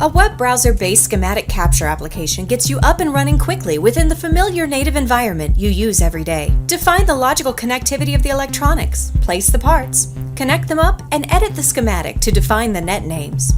A web browser-based schematic capture application gets you up and running quickly within the familiar native environment you use every day. Define the logical connectivity of the electronics, place the parts, connect them up, and edit the schematic to define the net names.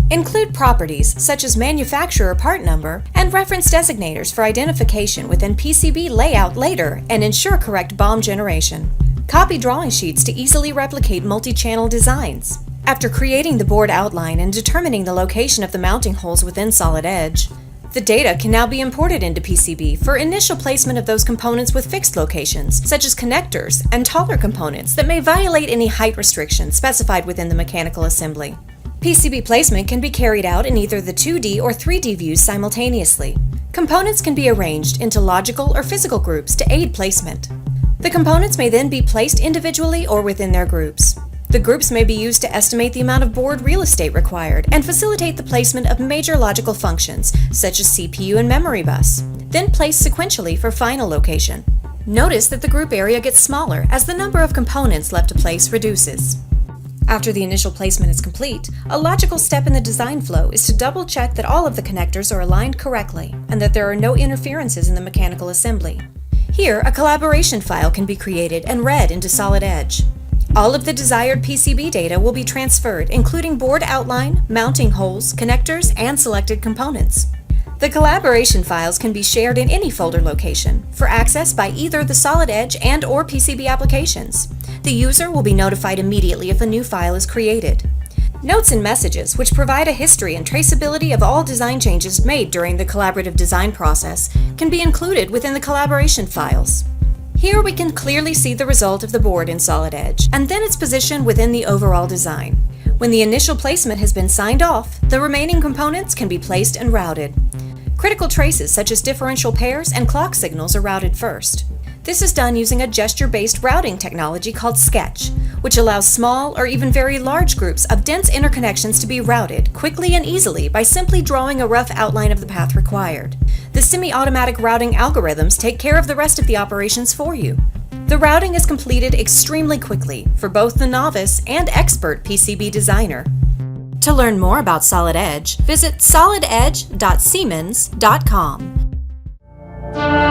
Include properties such as manufacturer part number and reference designators for identification within PCB layout later and ensure correct BOM generation. Copy drawing sheets to easily replicate multi-channel designs. After creating the board outline and determining the location of the mounting holes within Solid Edge, the data can now be imported into PCB for initial placement of those components with fixed locations, such as connectors and taller components that may violate any height restrictions specified within the mechanical assembly. PCB placement can be carried out in either the 2D or 3D views simultaneously. Components can be arranged into logical or physical groups to aid placement. The components may then be placed individually or within their groups. The groups may be used to estimate the amount of board real estate required and facilitate the placement of major logical functions, such as CPU and memory bus, then placed sequentially for final location. Notice that the group area gets smaller as the number of components left to place reduces. After the initial placement is complete, a logical step in the design flow is to double-check that all of the connectors are aligned correctly and that there are no interferences in the mechanical assembly. Here, a collaboration file can be created and read into Solid Edge. All of the desired PCB data will be transferred, including board outline, mounting holes, connectors, and selected components. The collaboration files can be shared in any folder location for access by either the Solid Edge and/or PCB applications. The user will be notified immediately if a new file is created. Notes and messages, which provide a history and traceability of all design changes made during the collaborative design process, can be included within the collaboration files. Here we can clearly see the result of the board in Solid Edge, and then its position within the overall design. When the initial placement has been signed off, the remaining components can be placed and routed. Critical traces such as differential pairs and clock signals are routed first. This is done using a gesture-based routing technology called Sketch, which allows small or even very large groups of dense interconnections to be routed quickly and easily by simply drawing a rough outline of the path required. The semi-automatic routing algorithms take care of the rest of the operations for you. The routing is completed extremely quickly for both the novice and expert PCB designer. To learn more about Solid Edge, visit solidedge.siemens.com.